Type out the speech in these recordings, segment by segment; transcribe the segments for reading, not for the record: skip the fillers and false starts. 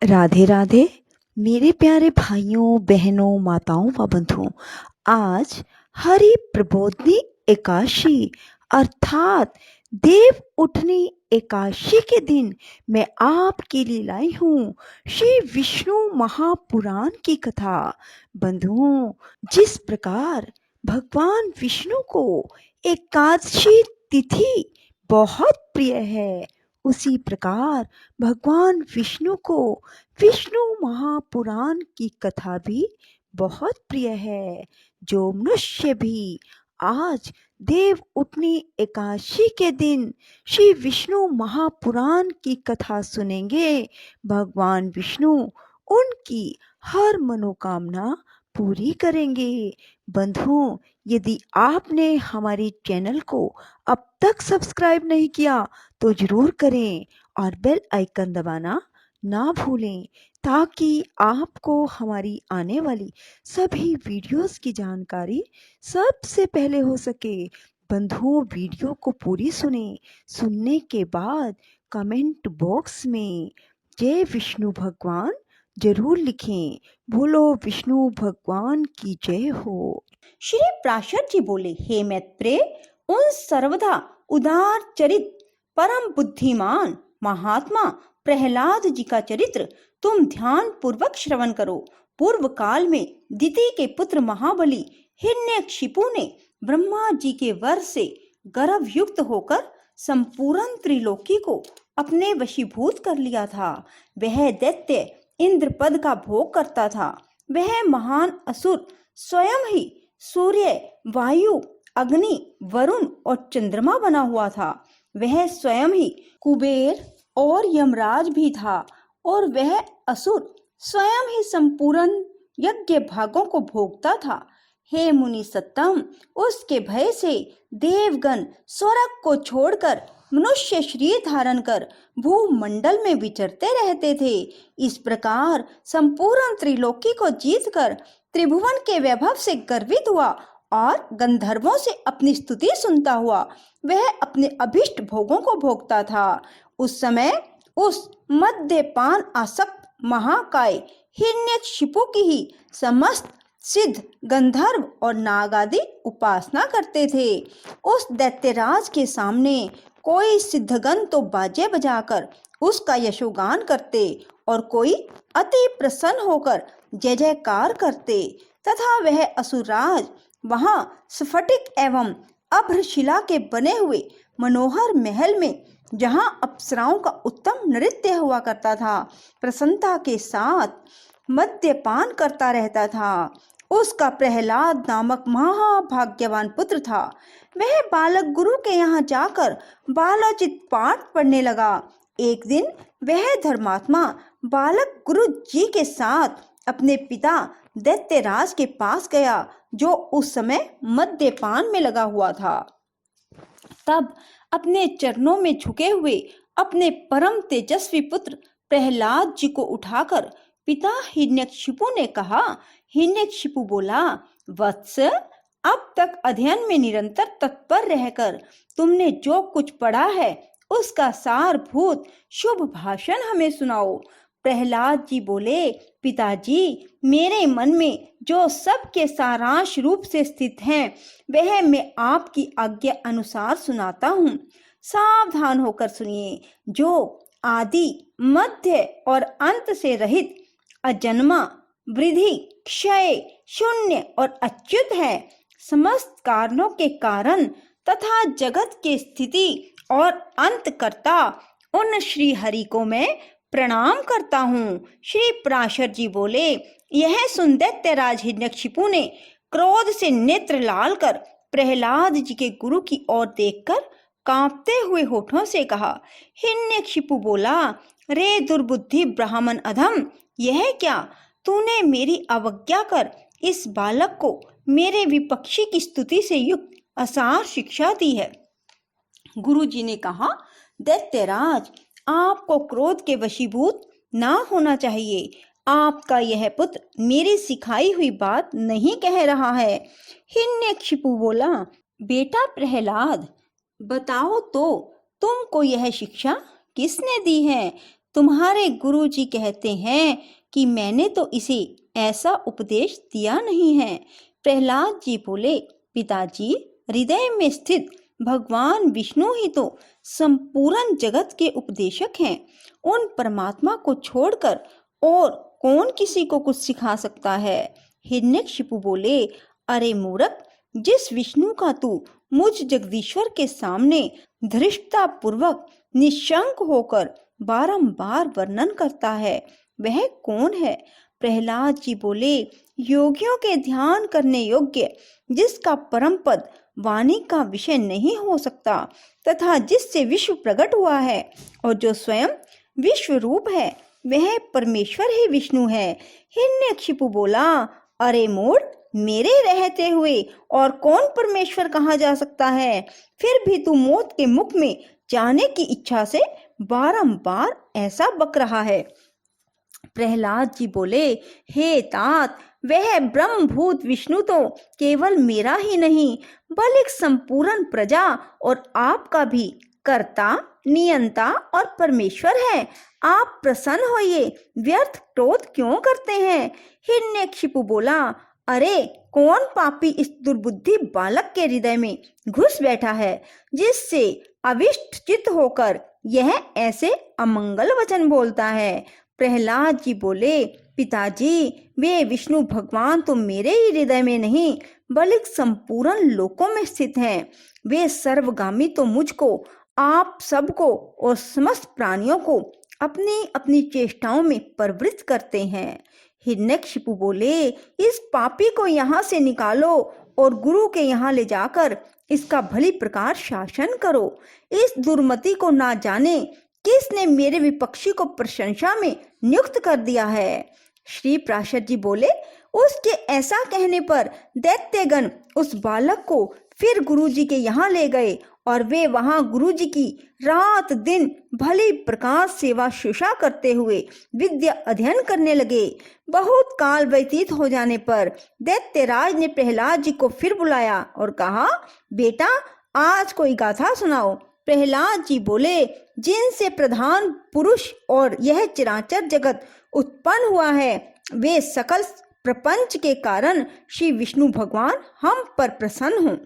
राधे राधे मेरे प्यारे भाइयों बहनों माताओं व बंधुओं। आज हरि प्रबोधनी एकादशी अर्थात देव उठनी एकादशी के दिन मैं आपके लिए लाई हूँ श्री विष्णु महापुराण की कथा। बंधुओं, जिस प्रकार भगवान विष्णु को एकादशी तिथि बहुत प्रिय है, उसी प्रकार भगवान विष्णु को विष्णु महापुराण की कथा भी बहुत प्रिय है। जो मनुष्य भी आज देव उठनी एकादशी के दिन श्री विष्णु महापुराण की कथा सुनेंगे, भगवान विष्णु उनकी हर मनोकामना पूरी करेंगे। बंधुओं, यदि आपने हमारे चैनल को अब तक सब्सक्राइब नहीं किया तो जरूर करें और बेल आइकन दबाना ना भूलें, ताकि आपको हमारी आने वाली सभी वीडियोस की जानकारी सबसे पहले हो सके। बंधुओं, वीडियो को पूरी सुनने के बाद कमेंट बॉक्स में जय विष्णु भगवान जरूर लिखें। बोलो विष्णु भगवान की जय हो। श्री प्राशर जी बोले, हे मैत्रेय, उन सर्वदा उदार चरित परम बुद्धिमान महात्मा प्रहलाद जी का चरित्र तुम ध्यान पूर्वक श्रवण करो। पूर्व काल में दिति के पुत्र महाबली हिरण्यकशिपु ने ब्रह्मा जी के वर से गर्भ युक्त होकर संपूर्ण त्रिलोकी को अपने वशीभूत कर लिया था। वह दैत्य इंद्र पद का भोग करता था। वह महान असुर स्वयं ही सूर्य, वायु, अग्नि, वरुण और चंद्रमा बना हुआ था। वह स्वयं ही कुबेर और यमराज भी था, और वह असुर स्वयं ही संपूर्ण यज्ञ भागों को भोगता था। हे मुनि सत्तम, उसके भय से देवगण स्वर्ग को छोड़कर मनुष्य शरीर धारण कर भूमंडल में विचरते रहते थे। इस प्रकार संपूर्ण त्रिलोकी को जीतकर त्रिभुवन के वैभव से गर्वित हुआ और गंधर्वों से अपनी स्तुति सुनता हुआ वह अपने अभिष्ट भोगों को भोगता था। उस समय उस मद्यपान आसक्त महाकाय हिरण्यकशिपु की ही समस्त सिद्ध गंधर्व और नाग आदि उपासना करते थे। उस दैत्यराज के सामने कोई सिद्धगण तो बाजे बजाकर उसका यशोगान करते और कोई अति प्रसन्न होकर जय जयकार करते, तथा वह असुरराज वहां स्फटिक एवं अभ्रशिला के बने हुए मनोहर महल में, जहां अप्सराओं का उत्तम नृत्य हुआ करता था, प्रसन्नता के साथ मद्यपान करता रहता था। उसका प्रहलाद नामक महाभाग्यवान पुत्र था। वह बालक गुरु के यहाँ जाकर बालोचित पाठ पढ़ने लगा। एक दिन वह धर्मात्मा बालक गुरु जी के साथ अपने पिता दैत्यराज के पास गया, जो उस समय मद्यपान में लगा हुआ था। तब अपने चरणों में झुके हुए अपने परम तेजस्वी पुत्र प्रहलाद जी को उठाकर पिता हिरण्यकशिपु ने कहा। हिरण्यकशिपु बोला, वत्स, अब तक अध्ययन में निरंतर तत्पर रहकर तुमने जो कुछ पढ़ा है उसका सारभूत शुभ भाषण हमें सुनाओ। प्रहलाद जी बोले, पिताजी, मेरे मन में जो सबके सारांश रूप से स्थित हैं, वह मैं आपकी आज्ञा अनुसार सुनाता हूँ। सावधान होकर सुनिए। जो आदि, मध्य और अंत से रहित, अजन्मा, वृद्धि, क्षय, शून्य और अच्युत है, समस्त कारणों के कारण तथा जगत के स्थिति और अंत करता उन श्री हरि को मैं प्रणाम करता हूँ। श्री प्राशर जी बोले, यह सुन दैत्यराज हिरण्यकशिपु ने क्रोध से नेत्र लाल कर प्रहलाद जी के गुरु की ओर देखकर कांपते हुए होठों से कहा। हिरण्यकशिपु बोला, रे दुर्बुद्धि ब्राह्मण अधम, यह क्या तूने मेरी अवज्ञा कर इस बालक को मेरे विपक्षी की स्तुति से युक्त असार शिक्षा दी है। गुरु जी ने कहा, दैत्यराज, आपको क्रोध के वशीभूत ना होना चाहिए। आपका यह पुत्र मेरी सिखाई हुई बात नहीं कह रहा है। हिरण्यकशिपु बोला, बेटा प्रहलाद, बताओ तो तुमको यह शिक्षा किसने दी है? तुम्हारे गुरुजी कहते हैं कि मैंने तो इसे ऐसा उपदेश दिया नहीं है। प्रहलाद जी बोले, पिताजी, हृदय में स्थित भगवान विष्णु ही तो संपूर्ण जगत के उपदेशक हैं। उन परमात्मा को छोड़कर और कौन किसी को कुछ सिखा सकता है। हिरण्यकशिपु बोले, अरे मूर्ख, जिस विष्णु का तू मुझ जगदीश्वर के सामने धृष्टता पूर्वक निशंक होकर बारंबार वर्णन करता है, वह कौन है? प्रहलाद जी बोले, योगियों के ध्यान करने योग्य, जिसका परम पद वाणी का विषय नहीं हो सकता तथा जिससे विश्व प्रकट हुआ है और जो स्वयं विश्व रूप है, वह परमेश्वर ही विष्णु है। हिरण्यकशिपु बोला, अरे मूढ़, मेरे रहते हुए और कौन परमेश्वर कहा जा सकता है? फिर भी तू मौत के मुख में जाने की इच्छा से बारंबार ऐसा बक रहा है। प्रहलाद जी बोले, हे तात, वह ब्रह्मभूत विष्णु तो केवल मेरा ही नहीं बल्कि संपूर्ण प्रजा और आपका भी कर्ता, नियंता और परमेश्वर है। आप प्रसन्न होइए, व्यर्थ क्रोध क्यों करते हैं? हिरण्यकशिपु बोला, अरे कौन पापी इस दुर्बुद्धि बालक के हृदय में घुस बैठा है, जिससे अविष्ट चित्त होकर यह ऐसे अमंगल वचन बोलता है? प्रहलाद जी बोले, पिताजी, वे विष्णु भगवान तो मेरे ही हृदय में नहीं बल्कि संपूर्ण लोकों में स्थित हैं। वे सर्वगामी तो मुझको, आप सबको और समस्त प्राणियों को अपनी अपनी चेष्टाओं में प्रवृत्त करते हैं। हिरण्यकशिपु बोले, इस पापी को यहाँ से निकालो और गुरु के यहाँ ले जाकर इसका भली प्रकार शासन करो। इस दुर्मति को ना जाने किसने मेरे विपक्षी को प्रशंसा में नियुक्त कर दिया है। श्री प्राशर जी बोले, उसके ऐसा कहने पर दैत्यगण उस बालक को फिर गुरुजी के यहाँ ले गए और वे वहां गुरुजी की रात दिन भली प्रकार सेवा शुश्रूषा करते हुए विद्या अध्ययन करने लगे। बहुत काल व्यतीत हो जाने पर दैत्यराज ने प्रहलाद जी को फिर बुलाया और कहा, बेटा, आज कोई गाथा सुनाओ। प्रहलाद जी बोले, जिनसे प्रधान पुरुष और यह चराचर जगत उत्पन्न हुआ है, वे सकल प्रपंच के कारण श्री विष्णु भगवान हम पर प्रसन्न हों।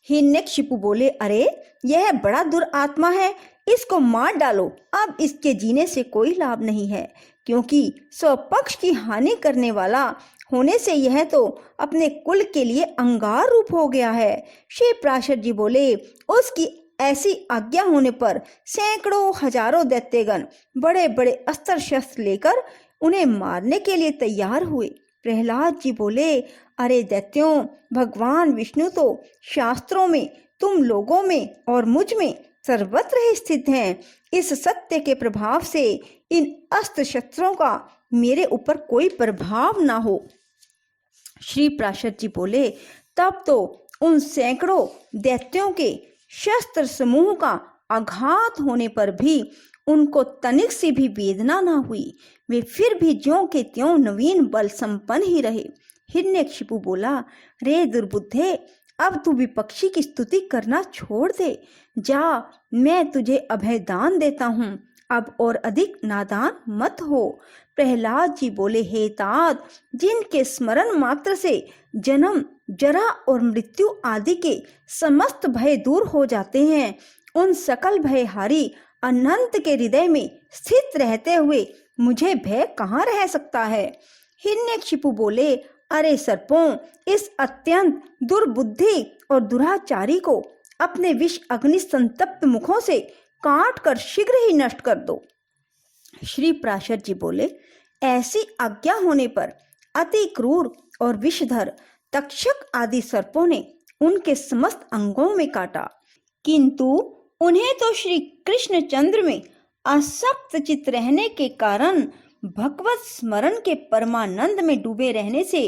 हिरण्यकशिपु बोले, अरे यह बड़ा दुरात्मा है, इसको मार डालो। अब इसके जीने से कोई लाभ नहीं है, क्योंकि स्वपक्ष की हानि करने वाला होने से यह तो अपने कुल के लिए अंगार रूप हो गया है। श्री प्राशर जी बोले, उसकी ऐसी आज्ञा होने पर सैकड़ों हजारों दैत्यगण बड़े बड़े अस्त्र शस्त्र लेकर उन्हें मारने के लिए तैयार हुए। प्रहलाद जी बोले, अरे दैत्यों, भगवान विष्णु तो शास्त्रों में, तुम लोगों में और मुझ में सर्वत्र ही स्थित हैं। इस सत्य के प्रभाव से इन अस्त्र शस्त्रों का मेरे ऊपर कोई प्रभाव ना हो। श्री प्राशर जी बोले, तब तो उन सैकड़ों दैत्यों के शस्त्र समूह का आघात होने पर भी उनको तनिक सी भी वेदना ना हुई। वे फिर भी ज्यों के त्यों नवीन बल संपन्न ही रहे। हिरण्यकशिपु बोला, रे दुर्बुद्धे, अब तू विपक्षी की स्तुति करना छोड़ दे। जा, मैं तुझे अभय दान देता हूँ, अब और अधिक नादान मत हो। प्रहलाद जी बोले, हे तात, जिनके स्मरण मात्र से जन्म, जरा और मृत्यु आदि के समस्त भय दूर हो जाते हैं, उन सकल भयहारी अनंत के हृदय में स्थित रहते हुए मुझे भय कहाँ रह सकता है? हिरण्यकशिपु बोले, अरे सर्पों, इस अत्यंत दुर्बुद्धि और दुराचारी को अपने विष अग्नि संतप्त मुखों से काट कर शीघ्र ही नष्ट कर दो। श्री प्राशर जी बोले, ऐसी आज्ञा होने पर अति क्रूर और विषधर तक्षक आदि सर्पों ने उनके समस्त अंगों में काटा, किंतु उन्हें तो श्री कृष्णचंद्र में आसक्त चित्त रहने के कारण भगवत स्मरण के परमानंद में डूबे रहने से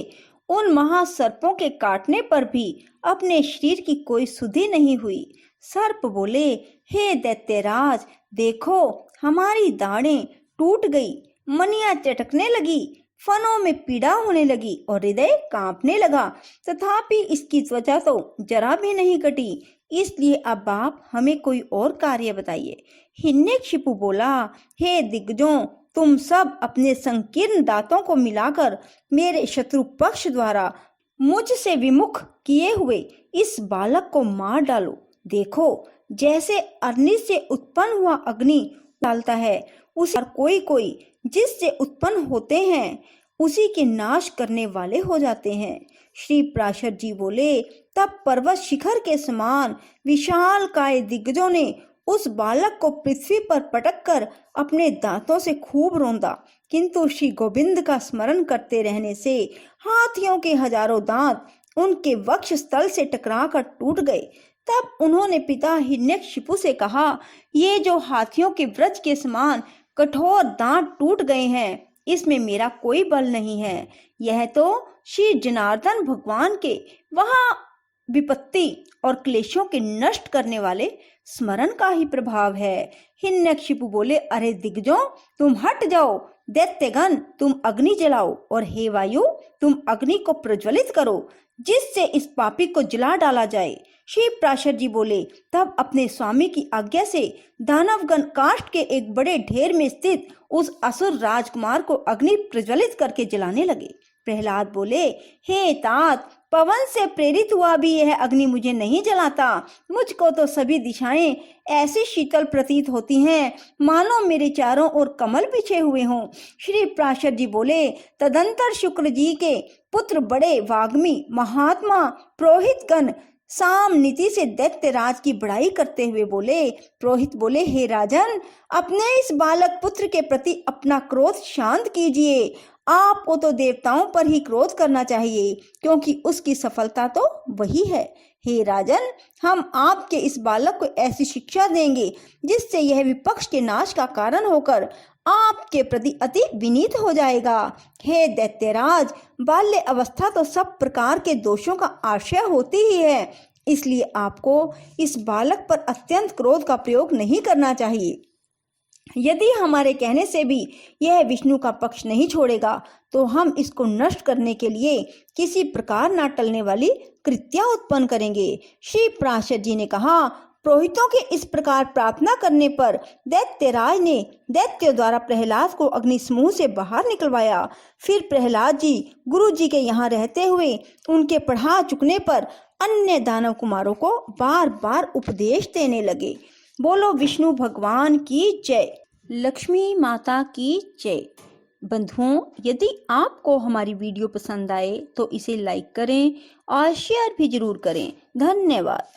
उन महासर्पों के काटने पर भी अपने शरीर की कोई सुधि नहीं हुई। सर्प बोले, हे दैत्यराज, देखो हमारी दाढ़ें टूट गई, मनियां चटकने लगी, फनों में पीड़ा होने लगी और हृदय कांपने लगा, तथापि इसकी त्वचा तो जरा भी नहीं कटी। इसलिए अब आप हमें कोई और कार्य बताइए। हिरण्यकशिपु बोला, हे दिग्गजों, तुम सब अपने संकीर्ण दांतों को मिलाकर मेरे शत्रु पक्ष द्वारा मुझसे विमुख किए हुए इस बालक को मार डालो। देखो, जैसे अग्नि से उत्पन्न हुआ अग्नि डालता है, उसी और कोई कोई जिससे उत्पन्न होते हैं उसी के नाश करने वाले हो जाते हैं। श्री पराशर जी बोले, तब पर्वत शिखर के समान विशाल काय दिग्गजों ने उस बालक को पृथ्वी पर पटक कर अपने दांतों से खूब रौंदा, किंतु श्री गोविंद का स्मरण करते रहने से हाथियों के हजारों दांत उनके वक्ष स्थल से टकराकर टूट गए। तब उन्होंने पिता हिरण्यकशिपु से कहा, ये जो हाथियों के वज्र के समान कठोर दांत टूट गए हैं, इसमें मेरा कोई बल नहीं है। यह तो श्री जनार्दन भगवान के वहां विपत्ति और क्लेशों के नष्ट करने वाले स्मरण का ही प्रभाव है। हिरण्यकशिपु बोले, अरे दिग्गजों, तुम हट जाओ। दैत्यगण, तुम अग्नि जलाओ, और हे वायु, तुम अग्नि को प्रज्वलित करो, जिससे इस पापी को जला डाला जाए। श्री पराशर जी बोले, तब अपने स्वामी की आज्ञा से दानवगण काष्ठ के एक बड़े ढेर में स्थित उस असुर राजकुमार को अग्नि प्रज्वलित करके जलाने लगे। प्रहलाद बोले, हे तात, पवन से प्रेरित हुआ भी यह अग्नि मुझे नहीं जलाता। मुझको तो सभी दिशाएं ऐसी शीतल प्रतीत होती हैं, मानो मेरे चारों ओर कमल बिछे हुए हों। श्री पराशर जी बोले, तदंतर शुक्र जी के पुत्र बड़े वाग्मी महात्मा पुरोहितगण साम नीति से दैत्यराज की बड़ाई करते हुए बोले। पुरोहित बोले, हे राजन, अपने इस बालक पुत्र के प्रति अपना क्रोध शांत कीजिए। आपको तो देवताओं पर ही क्रोध करना चाहिए, क्योंकि उसकी सफलता तो वही है। हे राजन, हम आपके इस बालक को ऐसी शिक्षा देंगे जिससे यह विपक्ष के नाश का कारण होकर आपके प्रति अति विनीत हो जाएगा। हे दैत्यराज, बाल्य अवस्था तो सब प्रकार के दोषों का आश्रय होती ही है, इसलिए आपको इस बालक पर अत्यंत क्रोध का प्रयोग नहीं करना चाहिए। यदि हमारे कहने से भी यह विष्णु का पक्ष नहीं छोड़ेगा, तो हम इसको नष्ट करने के लिए किसी प्रकार न टलने वाली कृत्या उत्पन्न करेंगे। श्री पराशर जी ने कहा, पुरोहितों के इस प्रकार प्रार्थना करने पर दैत्यराज ने दैत्य द्वारा प्रहलाद को अग्नि समूह से बाहर निकलवाया। फिर प्रहलाद जी गुरु जी के यहाँ रहते हुए उनके पढ़ा चुकने पर अन्य दानव कुमारों को बार बार उपदेश देने लगे। बोलो विष्णु भगवान की जय, लक्ष्मी माता की जय। बंधुओं, यदि आपको हमारी वीडियो पसंद आए तो इसे लाइक करें और शेयर भी जरूर करें। धन्यवाद।